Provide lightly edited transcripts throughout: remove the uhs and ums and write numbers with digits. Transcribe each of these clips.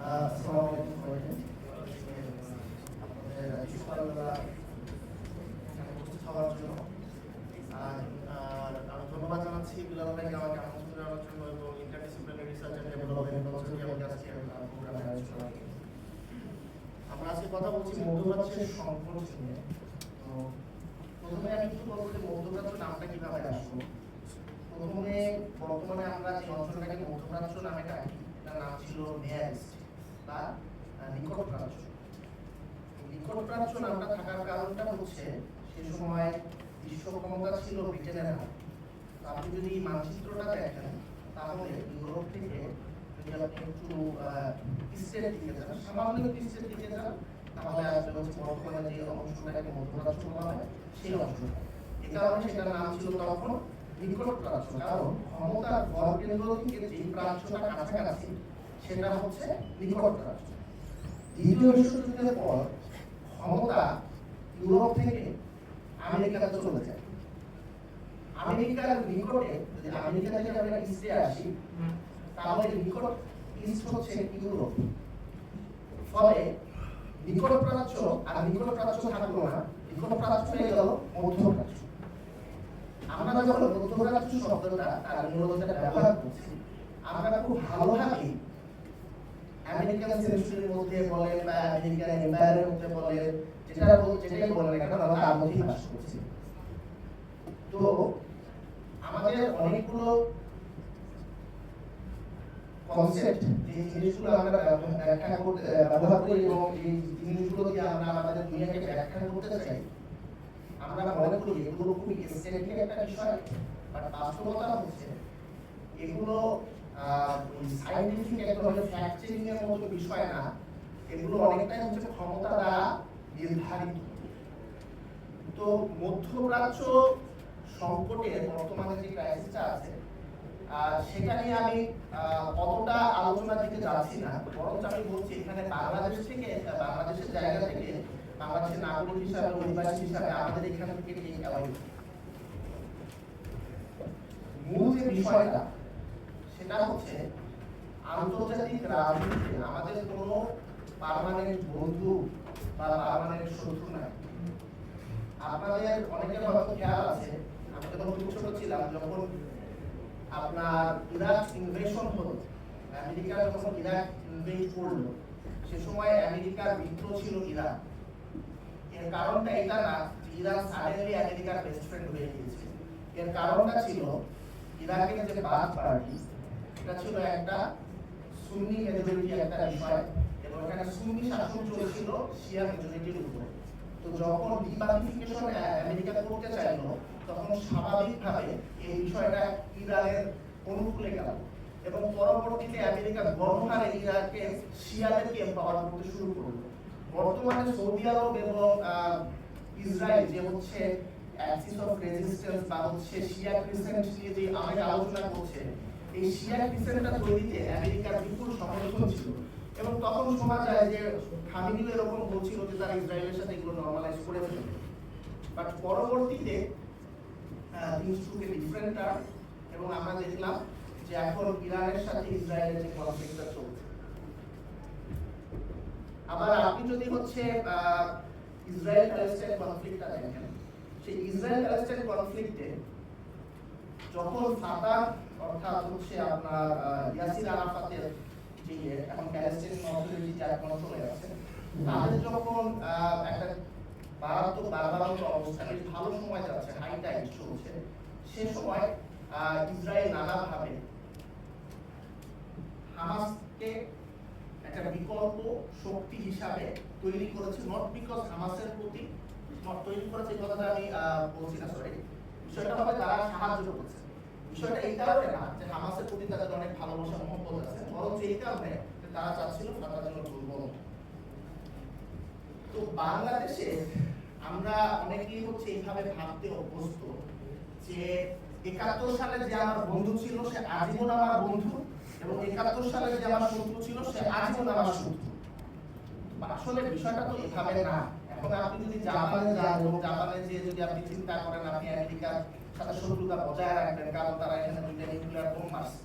আসসালামু আলাইকুম সবাইকে। আপনাদের সকালবেলা এখানে উপস্থিত হওয়ার জন্য আর আমি ধন্যবাদ জানাচ্ছি বিলাল ভাইকে আমাকে আমন্ত্রণ জানানোর জন্য এবং interdisciplinary research and development consortium আমাকে আজকে প্রোগ্রামে আয়োজন করার জন্য। আমরা আজকে কথা বলছি মধ্যপ্রাচ্যের সংকট নিয়ে। তো প্রথমে আমি একটু বলবো যে মধ্যপ্রাচ্য নামটা কিভাবে আসলো। প্রথমে বর্তমানে আমরা যে অঞ্চলটাকে মধ্যপ্রাচ্য নামে ডাকি তার নাম ছিল নেয়ার ইস্ট বা নিকট প্রাচ্য। নিকট প্রাচ্য নামটা থাকার কারণটা হচ্ছে সে সময় বিশ্ব ক্ষমতা ছিল ব্রিটেনের হাতে। আপনি যদি মানচিত্রটা দেখেন তাহলে ইউরোপ থেকে যদি আপনি একটু ইস্টের দিকে যান, সামান্য ইস্টের দিকে যান, তাহলে আসলে হচ্ছে বর্তমানে যে অংশটাকে মধ্যপ্রাচ্য বলা হয় সেই অংশটা। এ কারণে সেটার নাম ছিল তখন নিকট প্রাচ্য, কারণ ক্ষমতার ভরকেন্দ্র থেকে যে প্রাচ্যটা কাছাকাছি সেটা হচ্ছে নিকট প্রাচ্য। দ্বিতীয় বিশ্বযুদ্ধের পর ক্ষমতা ইউরোপ থেকে আমেরিকাতে চলে যায়। আমেরিকার নিকটে, যদি আমেরিকা থেকে আমরা ইস্টে আসি তাহলে নিকট ইস্ট হচ্ছে ইউরোপ। ফলে নিকট প্রাচ্য আর নিকট প্রাচ্য থাকলো না, নিকট প্রাচ্য হয়ে গেল মধ্যপ্রাচ্য। আমরা যখন মধ্যপ্রাচ্য শব্দটা তার নিরোধটা ব্যবহার করছি, আমরা খুব ভালোভাবেই আমেরিকান সেঞ্চুরির মধ্যে বলে বা আমেরিকান এম্পায়ারের মধ্যে বলে যেটাই বলে না কেন আমরা তার মধ্যেই বাস করছি। তো আমাদের অনেকগুলো কনসেপ্ট, যে জিনিসগুলো আমরা ব্যবহার করি এবং এই জিনিসগুলো দিয়ে আমরা আমাদের দুনিয়াকে ব্যাখ্যা করতে চাই, আমরা মনে করি এগুলো খুবই এসেন্সিয়াল একটা বিষয়, বাট বাস্তবতা হচ্ছে এগুলো সায়েন্টিফিক একটা হলে ফ্যাক্ট চেকিং এর মতো বিষয় না, এগুলো অনেকটাই হচ্ছে ক্ষমতা দ্বারা নির্ধারিত। তো মধ্যপ্রাচ্য সংকটের বর্তমানে যে ক্রাইসিসটা আছে সেটা নিয়ে আমি অতটা আলোচনার দিকে যাচ্ছি না, বরঞ্চ আমি বলছি এখানে বাংলাদেশ থেকে, বাংলাদেশের জায়গা থেকে, বাংলাদেশের নাগরিক হিসাবে, অধিবাসী হিসাবে আমাদের এখান থেকে মূল যে বিষয়টা সেটা হচ্ছে আন্তর্জাতিক রাজনীতিতে আমাদের কোনো পার্মানেন্ট বন্ধু বা পার্মানেন্ট শত্রু নাই। আপনাদের অনেকের হয়তো খেয়াল আছে, আমি যখন খুব ছোট ছিলাম, যখন আপনার ইরাক ইনভেশন হলো, আমেরিকা যখন ইরাক ইনভেড করলো, সে সময় আমেরিকার মিত্র ছিল ইরাক। এর কারণটা এটা না যে ইরাক সাডেনলি আমেরিকার বেস্ট ফ্রেন্ড হয়ে গিয়েছে। এর কারণটা ছিল ইরাকের যে বাথ পার্টি, এটা ছিল একটা সুন্নি মেজরিটি একটা বিষয় এবং এখানে সুন্নি শাসন চলছিল শিয়া মেজরিটির উপরে। তো যখন ডিবাথিফিকেশন আমেরিকা করতে চাইলো, তখন স্বাভাবিকভাবে এই বিষয়টা ইরানের অনুকূলে গেল এবং পরবর্তীতে আমেরিকা গণহারে ইরাকে শিয়াদেরকে এম্পাওয়ার করতে শুরু করলো। বর্তমানে সৌদি আরব এবং ইসরায়েল যে হচ্ছে অ্যাক্সিস অফ রেজিস্ট্যান্স বা হচ্ছে শিয়া ক্রিসেন্ট নিয়ে যে আমাদের আলোচনা করছে, এই শিয়া ক্রিসেন্টটা তৈরিতে আমেরিকার বিপুল সমর্থন ছিল এবং তখন শোনা যায় যে খামেনিও এরকম বলছিল যে তারা ইসরায়েলের সাথে এগুলো নরমালাইজ করে ফেলবে। বাট পরবর্তীতে things took a different turn এবং আমরা দেখলাম যে এখন ইরানের সাথে ইসরায়েলের যে কনফ্লিক্টটা চলছে। আবার আপনি যদি হচ্ছে ইসরায়েল প্যালেস্টাইন কনফ্লিক্টটা দেখেন, সেই ইসরায়েল প্যালেস্টাইন কনফ্লিক্টে যখন ফাতাহ অর্থাৎ হচ্ছে আপনার ইয়াসির আরাফাতের যে এখন প্যালেস্টাইন অথরিটি যার কন্ট্রোলে আছে, তাদের যখন একটা বাড়াবাড়ন্ত অবস্থা, বেশ ভালো সময় যাচ্ছে, হাই টাইম চলছে, সে সময় ইসরায়েল নানাভাবে হামাসকে একটা বিকল্প শক্তি হিসাবে তৈরি করেছে। নট বিকজ হামাসের প্রতি তৈরি করেছে এই কথাটা আমি বলছি না, সরি, বিষয়টা হবে তারা সাহায্য করছে। বিষয়টা এই কারণে না যে হামাসের প্রতি তাদের অনেক ভালোবাসা মহব্বত আছে, বরঞ্চ এই কারণে যে তারা চাচ্ছিল ফাতার জন্য দুর্বল। তো বাংলাদেশে আমরা অনেকেই হচ্ছে এইভাবে ভাবতে অভ্যস্ত যে ৭১ সালে যে আমার বন্ধু ছিল সে আজীবন আমার বন্ধু এবং ৭১ সালে যে আমার শত্রু ছিল সে আজীবন আমার শত্রু। আসলে বিষয়টা তো এভাবে না। এখন আপনি যদি জাপানে যান এবং জাপানে যে যদি আপনি চিন্তা করেন আপনি আমেরিকার সাথে শত্রুতা বজায় রাখবেন, কারণ তারা এখানে দুইটা নিউক্লিয়ার বোম মারছে,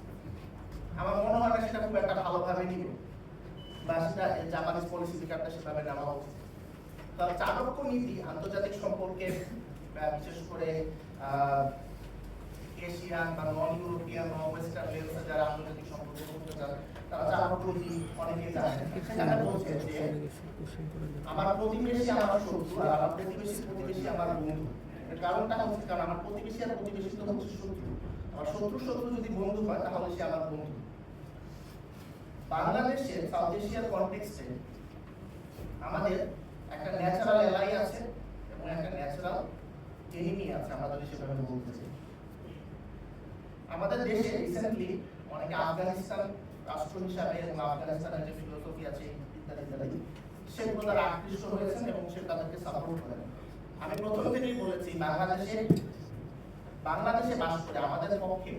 আমার মনে হয় না সেটা খুব একটা ভালোভাবে নিবে। বা সেটা জাপানিজ পলিসি বিকারটা সেভাবে নেওয়া উচিত। তার চাণক্য নীতি আন্তর্জাতিক সম্পর্কে বিশেষ করে এশিয়ান বা নন ইউরোপিয়ান বা ওয়েস্টার্ন লেভেলে যারা আন্তর্জাতিক সম্পর্ক করতে চান তারা চাণক্য নীতি অনেকেই জানেন। সেখানে বলছে যে আমার প্রতিবেশী আমার শত্রু আর আমার প্রতিবেশী আমার বন্ধু। এর কারণটা হচ্ছে কারণ আমার প্রতিবেশী আর প্রতিবেশী তো হচ্ছে শত্রু। আমার শত্রু যদি বন্ধু হয় তাহলে সে আমার বন্ধু। বাংলাদেশে সাউথ এশিয়ার কনটেক্সটে আমাদের একটা ন্যাচারাল এলাই আছে এবং একটা ন্যাচারাল এনিমি আছে, আমরা যদি সেভাবে বলতে চাই। আমাদের দেশে রিসেন্টলি অনেকে আফগানিস্তান রাষ্ট্র হিসাবে এবং আফগানিস্তানের যে ফিলোসফি আছে ইত্যাদি ইত্যাদি সেগুলো তারা আকৃষ্ট হয়েছেন এবং সে তাদেরকে সাপোর্ট করেন। আমি প্রথম থেকেই বলেছি বাংলাদেশে বাস করে আমাদের পক্ষে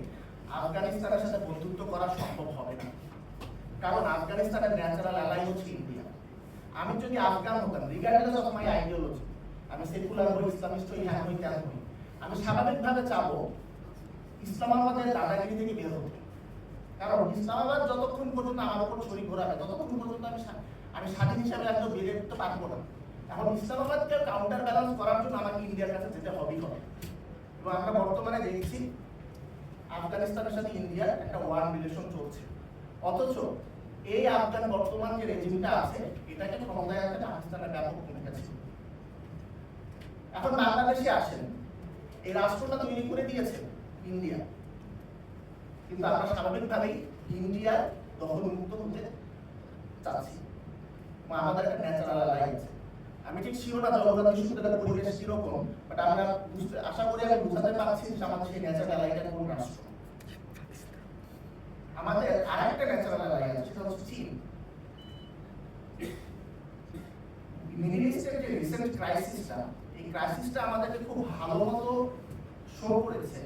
আফগানিস্তানের সাথে বন্ধুত্ব করা সম্ভব হবে না, কারণ আফগানিস্তানের ন্যাচারাল অ্যালাই হচ্ছে ইন্ডিয়া। আমি যদি আফগান হতাম, রিগার্ডলেস অফ মাই আইডিওলজি, আমি সেকুলার হই, ইসলামিস্ট হই, হ্যাঁ হই, ত্যান হই, আমি স্বাভাবিকভাবে চাবো ইসলামাবাদের দাদাগিরি থেকে বের হতে। কারণ ইসলামাবাদ যতক্ষণ পর্যন্ত আমার উপর ছড়ি ঘোরাবে ততক্ষণ পর্যন্ত আমি স্বাধীন হিসাবে একজন বেড়ে উঠতে পারবো না। এখন ইসলামাবাদকে কাউন্টার ব্যালেন্স করার জন্য আমাকে ইন্ডিয়ার কাছে যেতে হবেই হবে। এবং আমরা বর্তমানে দেখছি আফগানিস্তানের সাথে ইন্ডিয়ার একটা ওয়ার রিলেশন চলছে, অথচ এই আফগান বর্তমান যে রেজিমটা আছে এটাকে ক্ষমতায় আনতে পাকিস্তানের ব্যাপক ভূমিকা ছিল। এখন বাংলাদেশে আসেন, এই রাষ্ট্রটা তৈরি করে দিয়েছে ইন্ডিয়া, কিন্তু আমরা স্বাভাবিকভাবেই ইন্ডিয়ার দখলমুক্ত হতে চাচ্ছি। আমাদের একটা ন্যাচারাল এলাই আছে। আমি ঠিক শিওর না জগন্নাথ বিশ্ববিদ্যালয়ের পরিবেশ কিরকম, বাট আমরা আশা করি আমি বুঝাতে পারছি যে আমাদের সেই ন্যাচারাল এলাইটা কোন রাষ্ট্র। আমাদের আরেকটা ন্যাচারাল এলাই আছে, সেটা হচ্ছে চীন। মিডল ইস্টের যে রিসেন্ট ক্রাইসিসটা, এই ক্রাইসিসটা আমাদেরকে খুব ভালো মতো শো করেছে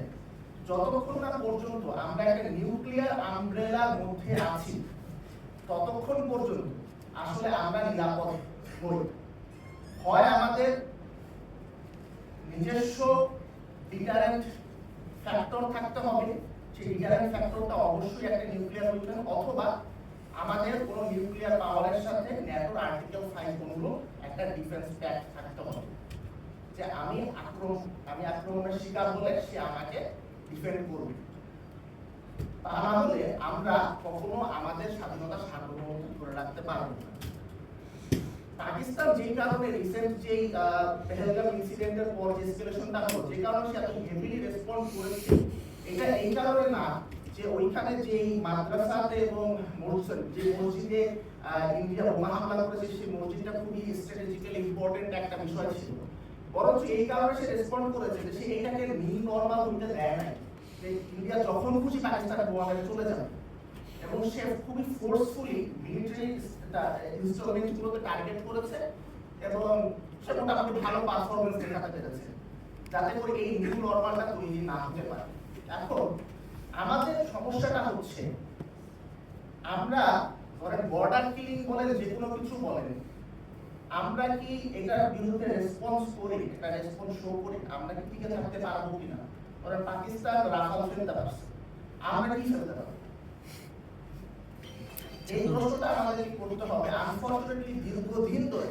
যতক্ষণ না পর্যন্ত আমরা একটা নিউক্লিয়ার আমব্রেলার মধ্যে আছি ততক্ষণ পর্যন্ত আসলে আমরা নিরাপদ নই। হয় আমাদের নিজস্ব ডিটারেন্ট ফ্যাক্টর থাকতে হবে, সেই ডিটারেন্ট ফ্যাক্টরটা অবশ্যই একটা নিউক্লিয়ার ওয়েপন, অথবা আমাদের কোনো নিউক্লিয়ার পাওয়ারের সাথে ন্যাটোর আর্টিকেল 5 অনুরূপ একটা ডিফেন্স প্যাক্ট থাকতে হবে, যে আমি আক্রমণের শিকার হলে সে আমাকে ডিফেন্ড করবে। তা না হলে আমরা কখনো আমাদের স্বাধীনতা সার্বভৌমত্ব ধরে রাখতে পারবো না। পাকিস্তান যেই কারণে রিসেন্ট যেই পেহেলগাম ইনসিডেন্টের পর যে এসকেলেশনটা হলো, যে কারণে সে এত হেভিলি রেসপন্ড করেছে, এটা এই কারণে না যে ওইখানে যেই মাদ্রাসাতে এবং যে মসজিদে ইন্ডিয়া বোমা হামলা করেছে সেই মসজিদটা খুবই স্ট্র্যাটেজিক্যালি ইম্পর্টেন্ট একটা বিষয় ছিল, বরঞ্চ এই কারণে সে রেসপন্ড করেছে যে সে এটাকে নিউ নরমাল হইতে দেয় নাই, যে ইন্ডিয়া যখন খুশি পাকিস্তানে বোমা মেরে চলে যাবে, এবং সে খুবই ফোর্সফুলি মিলিটারি ইনস্ট্রুমেন্টগুলোকে টার্গেট করেছে এবং সে মোটামুটি ভালো পারফরমেন্স দেখাতে পেরেছে, যাতে করে এই নিউ নরমালটা তৈরি না হতে পারে। এখন আমাদের সমস্যাটা হচ্ছে আমরা ধরেন বর্ডার কিলিং বলেন, যে কোনো কিছু বলেন, আমরা কি এটার বিরুদ্ধে রেসপন্স করি, একটা রেসপন্স শো করি, আমরা কি টিকে থাকতে পারবো কিনা? ধরেন পাকিস্তান রাফাল ফেলতে পারছে, আমরা কি ফেলতে পারবো? এই প্রশ্নটা আমাদেরকে করতে হবে। আনফরচুনেটলি দীর্ঘদিন ধরে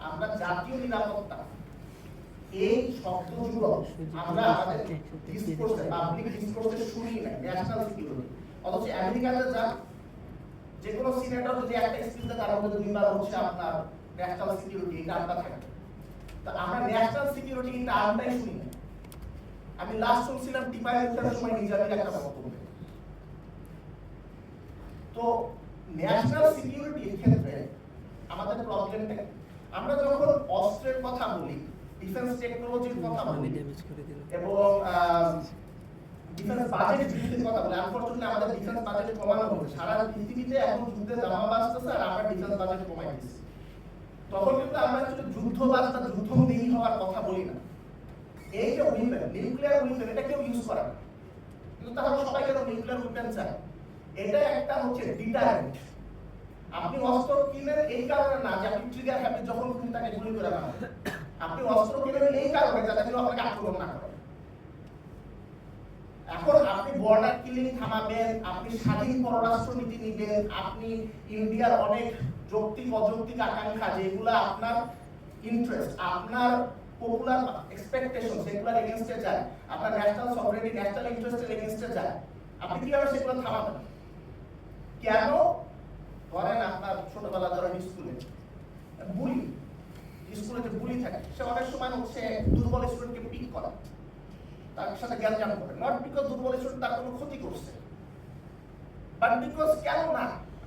আমরা জাতীয় নিরাপত্তা এই শব্দগুলো আমরা আমাদের ডিসকোর্সে, পাবলিক ডিসকোর্সে শুনি না, ন্যাশনাল সিকিউরিটি। অথচ আমেরিকাতে যা যে কোনো সিনেটর যদি একটা স্পিচ দেয় তার মধ্যে দুইবার হচ্ছে আপনার ন্যাশনাল সিকিউরিটি, এই টার্মটা থাকে। তো আমরা ন্যাশনাল সিকিউরিটি এই টার্মটাই শুনি না। আমি লাস্ট শুনছিলাম টিপাই মুখের সময় নিজামীর একটা বক্তব্য। তো ন্যাশনাল সিকিউরিটির ক্ষেত্রে আমাদের প্রবলেমটা, আমরা যখন অস্ত্রের কথা বলি, ডিফেন্স টেকনোলজির কথা বলি এবং ডিফেন্স বাজেট বৃদ্ধির কথা বলি, আনফরচুনেটলি আমাদের ডিফেন্স বাজেট কমানো হচ্ছে। সারা পৃথিবীতে এখন যুদ্ধে জামা বাজতেছে আর আমরা ডিফেন্স বাজেট কমাই দিচ্ছি। তখন কিন্তু আমরা শুধু যুদ্ধবাজ বা যুদ্ধবিহীন হওয়ার কথা বলি না। এই যে উইপেন, নিউক্লিয়ার উইপেন, এটা কেউ ইউজ করে না, কিন্তু তাহলে সবাই কেন নিউক্লিয়ার উইপেন চায়? এটা একটা হচ্ছে ডিটারেন্ট। আপনি অস্ত্র কিনেন এই কারণে না যে আপনি ট্রিগার হ্যাপি যখন খুশি তাকে গুলি করে মারেন, আপনি অস্ত্র কিনেন এই কারণে যাতে কেউ আপনাকে আক্রমণ না করে। এখন আপনি বর্ডার কিলিং থামাবেন, আপনি স্বাধীন পররাষ্ট্র নীতি নিবেন, আপনি ইন্ডিয়ার অনেক যৌক্তিক অযৌক্তিক আকাঙ্ক্ষা যেগুলো আপনার ইন্টারেস্ট, আপনার পপুলার এক্সপেকটেশন সেগুলোর এগেইনস্টে যায়, আপনার ন্যাশনাল সভরেনিটি ন্যাশনাল ইন্টারেস্টের এগেইনস্টে যায়, আপনি কিভাবে সেগুলো থামাবেন? কেন? ধরেন আপনার ছোটবেলা ধরেন স্কুলে বুলি, স্কুলে যে বুলি থাকে সে অনেক সময় হচ্ছে দুর্বল স্টুডেন্টকে পিক করে, তার সাথে জ্ঞান করে, নট বিকজ দুর্বল স্টুডেন্ট তার কোনো ক্ষতি করছে, বাট বিকজ কেন না,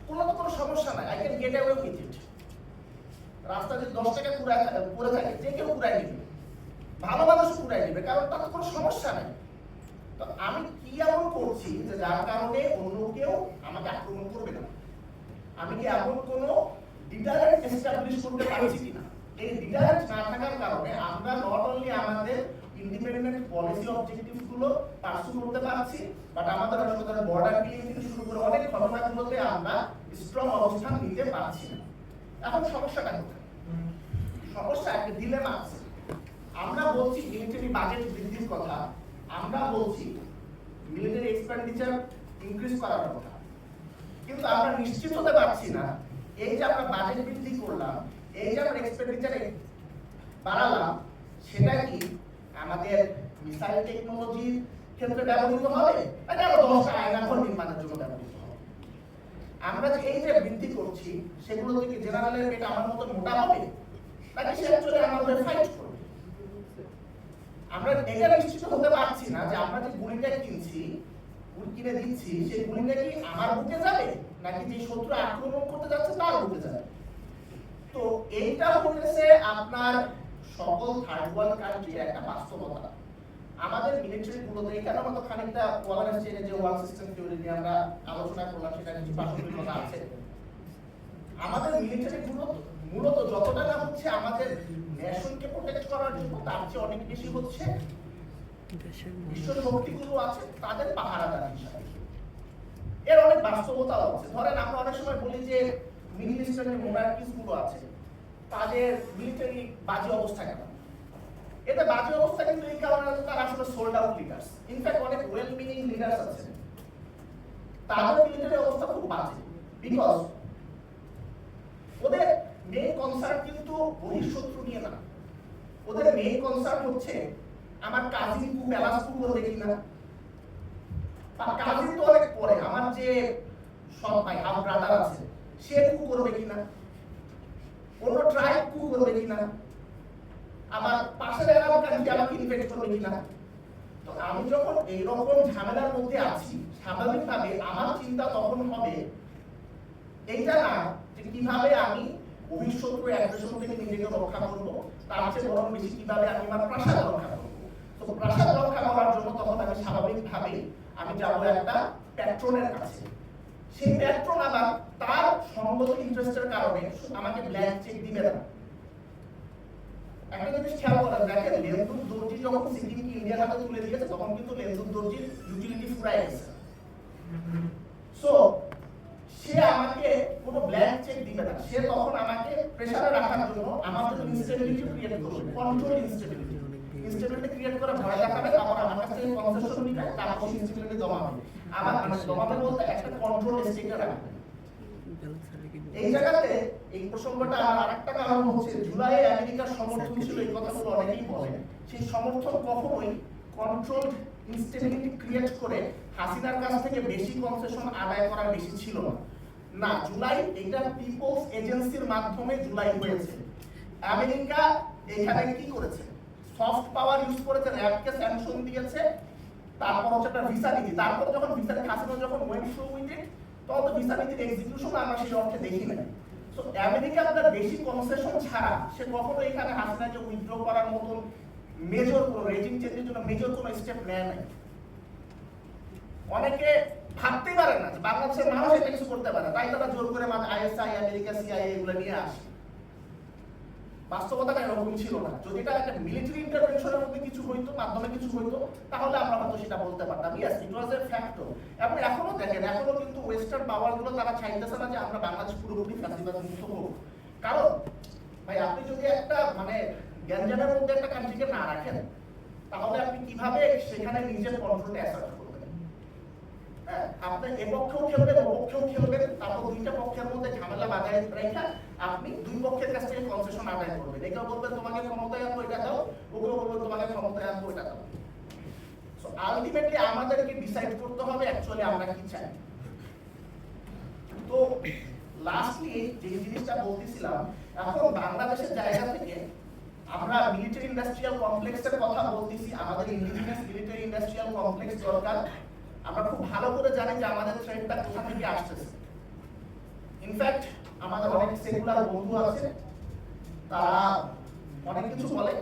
কোনো সমস্যা নাই, I can get away with it. রাস্তা যদি 10 টাকা পড়ে থাকে যে কেউ কুড়াই নিবে, ভালো মানুষ কুড়াই নিবে, কারণ তার কোনো সমস্যা নাই। তো আমি কি এমন করছি যে যার কারণে অন্য কেউ আমাকে আক্রমণ করবে না? আমি কি এমন কোনো ডিটারেন্ট এস্টাবলিশ করতে পারছি কিনা? এই ডিটারেন্ট না থাকার কারণে আমরা নট অনলি আমাদের ইন্ডিপেন্ডেন্ট পলিসি অবজেক্টিভস গুলো পার্সু করতে পারছি, বাট আমাদের আসলে বর্ডার কিলিং থেকে শুরু করে অনেক ঘটনাগুলোতে আমরা স্ট্রং অবস্থান নিতে পারছি না। এখন সমস্যাটা কোথায়? সমস্যা একটা ডিলেমা আছে। আমরা বলছি মিলিটারি বাজেট বৃদ্ধির কথা, আমরা বলছি মিলিটারি এক্সপেন্ডিচার ইনক্রিজ করার কথা, কিন্তু আমরা নিশ্চিত হতে পারছি না এই যে আমরা বাজেট বৃদ্ধি করলাম, এই যে আমরা এক্সপেন্ডিচারে বাড়ালাম, সেটা কি আমাদের মিসাইল টেকনোলজির ক্ষেত্রে ব্যবহৃত হবে নাকি আরো 10টা আয়নাঘর নির্মাণের জন্য ব্যবহৃত হবে? আমরা যে এই যে বৃদ্ধি করছি সেগুলো থেকে জেনারেলের পেট আমার মতো মোটা হবে নাকি সে অ্যাকচুয়ালি আমাদের ফাইট করবে? আমরা এটা নিশ্চিত হতে পারছি না যে আমরা যে গুলিটা কিনছি, গুলি কিনে দিচ্ছি, সেই গুলিটা কি আমার বুকে যাবে নাকি যে শত্রু আক্রমণ করতে যাচ্ছে তার বুকে যাবে। তো এইটা হচ্ছে আপনার সকল থার্ড ওয়ার্ল্ড কান্ট্রির একটা বাস্তবতা। আমাদের মিলিটারি গুলোতে এখানে আমাদের খানিকটা ওয়ালার স্টেজে যে ওয়ার্ল্ড সিস্টেম থিওরি নিয়ে আমরা আলোচনা করলাম, সেটা কিছু প্রাসঙ্গিকতা আছে। আমাদের মিলিটারি গুলো মূলত যতটা না হচ্ছে আমাদের নেশনকে প্রোটেক্ট করার জন্য, তার চেয়ে অনেক বেশি হচ্ছে বিশ্ব শক্তিগুলো আছে তাদের পাহারাদার হিসাবে। এর অনেক বাস্তবতা আছে। ধরেন আমরা অনেক সময় বলি যে মিডল ইস্টার্নের মোনার্কিস গুলো আছে, তাদের মিলিটারি বাজে অবস্থা কেন? এটা বাজে অবস্থা কিন্তু এই কারণে তারা আসলে সোল্ড আউট লিডার্স। ইনফ্যাক্ট অনেক ওয়েল মিনিং লিডার্স আছে, তাদের মিলিটারি অবস্থা খুব বাজে, বিকজ ওদের মেইন কনসার্ন কিন্তু বহিঃশত্রু নিয়ে না, ওদের মেইন কনসার্ন হচ্ছে আমার কাজিন কু প্যালাস কু করবে কিনা, আর কাজিন তো অনেক পরে, আমার যে সব ভাই হাফ ব্রাদার আছে সে কু করবে কিনা, অন্য ট্রাইব কু করবে কিনা, আমার পাশের এলাকার কান্ট্রি আমাকে ইনভেট করবে কিনা। তো আমি যখন এইরকম ঝামেলার মধ্যে আছি, স্বাভাবিকভাবে আমার চিন্তা তখন হবে এইটা না যে কিভাবে আমি ভবিষ্যৎ অ্যাগ্রেশন থেকে নিজেকে রক্ষা করব, তার চেয়ে বরং বেশি কিভাবে আমি আমার প্রাসাদ রক্ষা করব। তো প্রাসাদ রক্ষা করার জন্য তখন আমি স্বাভাবিকভাবে আমি যাবো একটা প্যাট্রনের কাছে। সেই প্যাট্রন আবার তার সঙ্গত ইন্টারেস্টের কারণে আমাকে ব্ল্যাঙ্ক চেক দিবে না। একটা জিনিস খেয়াল করেন, দেখেন লেন্দুর দর্জি যখন সিকিমকে ইন্ডিয়ার হাতে তুলে দিয়েছে তখন কিন্তু লেন্দুর দর্জির ইউটিলিটি ফুরাই গেছে। সো সে আমাকে কোনো ব্ল্যাঙ্ক চেক দিবে না, সে তখন আমাকে প্রেসারে রাখার জন্য আমার জন্য ইনস্টেবিলিটি ক্রিয়েট করবে, কন্ট্রোল ইনস্টেবিলিটি ক্রিয়েট করে ভয় দেখাবে, তারপর আমার কাছ থেকে কনসেশন নিবে, তারপর ইনস্টেবিলিটি জমাবে। আবার মানে জমাবে বলতে একটা কন্ট্রোল স্টেটে রাখবে। এই জায়গাতে এই প্রসঙ্গটা আরেকটা কারণ হচ্ছে জুলাইয়ে আমেরিকার সমর্থন ছিল, এই কথাগুলো অনেকেই বলেন, সেই সমর্থন কখনোই কন্ট্রোল ইনস্টেবিলিটি ক্রিয়েট করে হাসিনার কাছ থেকে বেশি কনসেশন আদায় করা বেশি ছিল না। জুলাই এটা পিপলস এজেন্সির মাধ্যমে জুলাই হয়েছে। আমেরিকা এখানে কি করেছে? সফট পাওয়ার ইউজ করেছে, র্যাবকে স্যাংশন দিয়েছে, তারপর হচ্ছে একটা ভিসা নীতি, তারপর যখন ভিসা হাসিনা যখন ওয়েন্ট থ্রু উইথ ইট, তখন তো ভিসা নীতির এক্সিকিউশন আমরা সেই অর্থে দেখি না। সো আমেরিকা আপনার বেশি কনসেশন ছাড়া সে কখনো এখানে হাসিনাকে উইথড্র করার মতন মেজর কোনো রেজিম চেঞ্জের জন্য মেজর কোনো স্টেপ নেয় নাই। অনেকে ভাবতেই পারে না যে বাংলাদেশের মানুষ এটা কিছু করতে পারে, তাই তারা জোর করে আইএসআই, আমেরিকা, সিআইএ এগুলো নিয়ে আসে। বাস্তবতাটা এরকম ছিল না। যদি এটা একটা মিলিটারি ইন্টারভেনশনের মধ্যে কিছু হইতো, মাধ্যমে কিছু হইতো, তাহলে আমরা হয়তো সেটা বলতে পারতাম, yes it was A factor. এবং এখনো দেখেন, এখনো কিন্তু ওয়েস্টার্ন পাওয়ার গুলো তারা চাইতেছে না যে আমরা বাংলাদেশ পুরোপুরি ফ্যাসিবাদ মুক্ত করব। কারণ ভাই আপনি যদি একটা মানে গ্যাঞ্জামের মধ্যে একটা কান্ট্রিকে না রাখেন, তাহলে আপনি কিভাবে সেখানে নিজের কন্ট্রোলটা অ্যাসার্ট করবেন? আপনার এপক্ষেও খেলবেন ওপক্ষেও খেলবেন, তারপর দুইটা পক্ষের মধ্যে ঝামেলা বাজায় রেখা আপনি দুই পক্ষের কাছ থেকে কনসেশন আদায় করবেন। একেও বলবেন তোমাকে ক্ষমতায় আনবো এটা দাও, ওকেও বলবেন তোমাকে ক্ষমতায় আনবো এটা দাও। সো আলটিমেটলি আমাদেরকে ডিসাইড করতে হবে অ্যাকচুয়ালি আমরা কি চাই। তো লাস্টলি যে জিনিসটা বলতেছিলাম, এখন বাংলাদেশের জায়গা থেকে আমরা মিলিটারি ইন্ডাস্ট্রিয়াল কমপ্লেক্সের কথা বলতেছি, আমাদের ইন্ডিজিনাস মিলিটারি ইন্ডাস্ট্রিয়াল কমপ্লেক্স দরকার। আমরা খুব ভালো করে জানি যে আমাদের থ্রেটটা কোথা থেকে আসতেছে। ইনফ্যাক্ট আমাদের অনেক সেকুলার বন্ধু আছে, তারা অনেক কিছু বলে।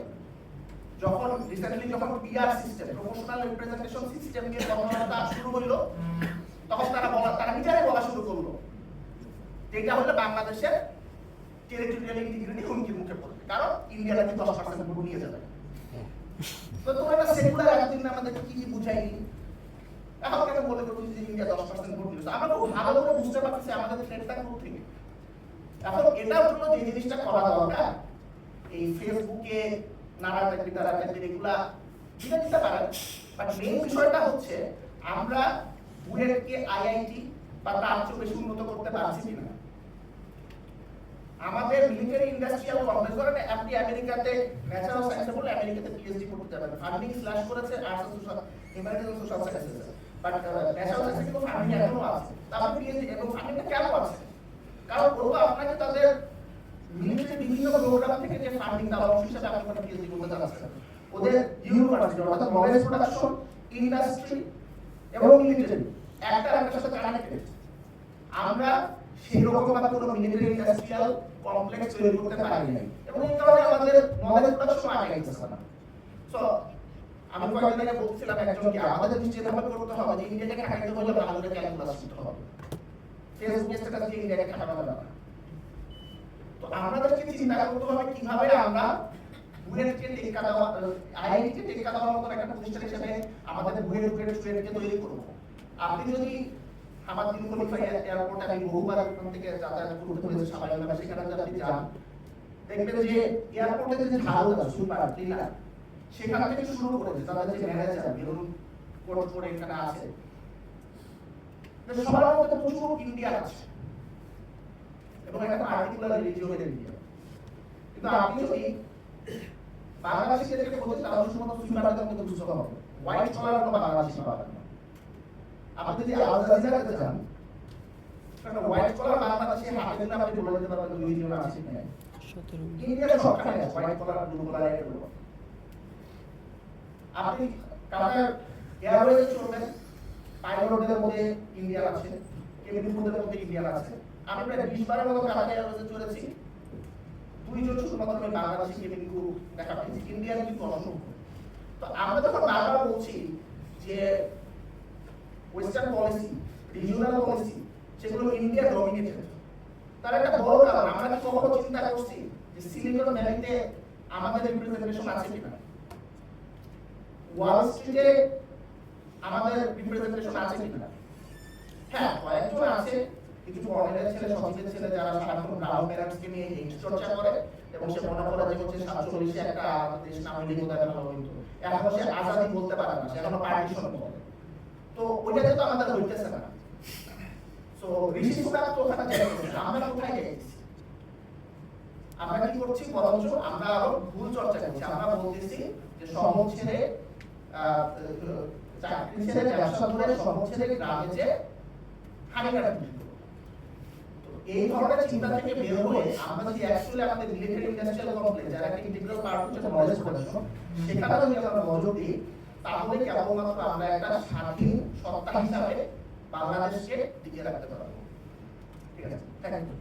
যখন রিসেন্টলি যখন PR system, proportional representation system নিয়ে কথাবার্তা শুরু হলো, তখন তারা নিজেরাই বলা শুরু করলো যেটা হলো বাংলাদেশের টেরিটোরিয়াল ইন্টিগ্রিটি হুমকির মুখে পড়বে, কারণ ইন্ডিয়া নাকি 10% ভোট নিয়ে যাবে। তো তোমরা একটা সেকুলার একদিন আমাদেরকে কি বুঝাইনি, এখন কেন বলে করছি যে ইন্ডিয়া 10% ভোট নিয়েছে। আমরা খুব ভালো করে বুঝতে পারছি আমাদের থ্রেটটা কোথা থেকে। এখন এটার জন্য যে জিনিসটা করা দরকার, এই ফেসবুকে নাড়াটাকি এগুলা দিতে পারেন, বাট মেইন বিষয়টা হচ্ছে আমরা বুয়েটকে আইআইটি বা তার চেয়ে বেশি উন্নত করতে পারছি কিনা। আমাদের মিলিটারি ইন্ডাস্ট্রিয়াল কমপ্লেক্স, ধরেন আপনি আমেরিকাতে ন্যাচারাল সায়েন্সে বলে আমেরিকাতে পিএইচডি করতে যাবেন, ফান্ডিং স্ল্যাশ করেছে arts and social, humanities and social sciences, but natural সায়েন্সে কিন্তু ফান্ডিং এখনো আছে। তারপর পিএইচডি এবং ফান্ডিংটা কেন আছে? কারণ ওরা আপনাকে তাদের মিলিটারি বিভিন্ন প্রোগ্রাম থেকে যে ফান্ডিং দেওয়া অংশ হিসেবে আপনি কোনো পিএইচডি করতে যাচ্ছেন, ওদের ইউনিভার্সিটি অর্থাৎ নলেজ প্রোডাকশন, ইন্ডাস্ট্রি এবং মিলিটারি একটা আরেকটার সাথে কানেক্টেড। আমরা সেই রকম ভাবে কোনো মিলিটারি ইন্ডাস্ট্রিয়াল কমপ্লেক্স তৈরি করতে পারি নাই, এবং এই কারণে আমাদের নলেজ প্রোডাকশন আগাইতেছে না। সো আমি কয়েকদিন আগে বলছিলাম একজনকে, আমাদের যেভাবে করতে হবে যে ইন্ডিয়াকে খাটাইতে হলে ভালো করে ক্যালকুলাস করতে হবে, ফেসবুক স্ট্যাটাস দিয়ে ইন্ডিয়াকে খাটানো যাবে না। তো আমাদেরকে চিন্তা করতে হবে কিভাবে আমরা বুয়েটকে টেক্কা দেওয়া, আইআইটিকে টেক্কা দেওয়ার মতো একটা প্রতিষ্ঠান হিসেবে আমাদের বুয়েটের স্টুডেন্টকে তৈরি করব। আপনি যদি আমার দিন কোয়ালিফাই এয়ারপোর্ট, আমি বহুবার ওখান থেকে যাতায়াত করতে হয়েছে সাভারনাগা, সেখানে যদি আপনি যান দেখবেন যে এয়ারপোর্টে যে ঝাড়ুদার সুপার ক্লিনার সেখান থেকে শুরু করে তাদের যে ম্যানেজার বেরুন কোর্ট করে এখানে আছে, সবার মধ্যে প্রচুর ইন্ডিয়ান আছে এবং একটা পার্টিকুলার রিলিজিয়নের ইন্ডিয়া। কিন্তু আপনি যদি বাংলাদেশিদেরকে বলতে তাহলে শুধুমাত্র সুপারদের মধ্যে বুঝতে হবে, হোয়াইট কলার কোনো বাংলাদেশি পাবেন না। আপনি যদি আল জাজিরাতে যান, কারণ হোয়াইট কলার বাংলাদেশি হাতে দিলে আপনি বলে দিতে পারবেন 2 জন আছে কিনা। ইন্ডিয়ার সবখানে আছে হোয়াইট কলার, ব্লু কলার এগুলো। আপনি কাতার এয়ারওয়েজে চলবেন, পাইলটদের মধ্যে ইন্ডিয়ান আছে, কেবিন ক্রুদের মধ্যে ইন্ডিয়ান আছে। আমি প্রায় 20 বারের মতো কাতার এয়ারওয়েজে চলেছি, 2 জন শুধুমাত্র আমি বাংলাদেশি কেবিন ক্রু দেখা পেয়েছি, ইন্ডিয়ান কিন্তু অসংখ্য। তো আমরা যখন বারবার বলছি যে ওয়েস্টার্ন পলিসি, রিজিওনাল পলিসি, সেগুলো ইন্ডিয়া ডমিনেটেড, তার একটা বড় কারণ আমরা কি কখনো চিন্তা করছি যে সিলিকন ভ্যালিতে আমাদের রিপ্রেজেন্টেশন আছে কিনা, ওয়াল স্ট্রিটে আমাদের রিপ্রেজেন্টেশন আছে কিনা। হ্যাঁ, কয়েকজন আছে, কিছু অর্ডিনারি ছেলে, সচিবের ছেলে, যারা সাধারণ ব্রাউন প্যারেন্টসকে নিয়ে এই চর্চা করে এবং সে মনে করে যে হচ্ছে 47 একটা দেশ না হইলে বোধহয় ভালো হইতো। এখন সে আজাদি বলতে পারে না, সে এখন পার্টিশন বলে। তো ওইটাতে তো আমাদের হইতেছে না। সো ঋষি সুনাক তো ওখানে যাইতেছে, আমরা কোথায় যাইতেছি? আমরা কি করছি? বরঞ্চ আমরা আরো ভুল চর্চা করছি। আমরা বলতেছি যে শহর ছেড়ে চাকরি ছেড়ে ব্যবসা করে শহর ছেড়ে গ্রামে যে হানিকারক। এই ধরনের চিন্তা থেকে বের হয়ে আমরা যদি অ্যাকচুয়ালি আমাদের মিলিটারি ইন্ডাস্ট্রিয়াল কমপ্লেক্স, যারা একটা ইন্টিগ্রাল পার্ট হচ্ছে নলেজ প্রোডাকশন, সেখানে যদি আমরা নজর দিই, তাহলে কেবলমাত্র আমরা একটা স্বাধীন সত্তা হিসাবে বাংলাদেশকে টিকিয়ে রাখতে পারবো। ঠিক আছে, থ্যাংক ইউ।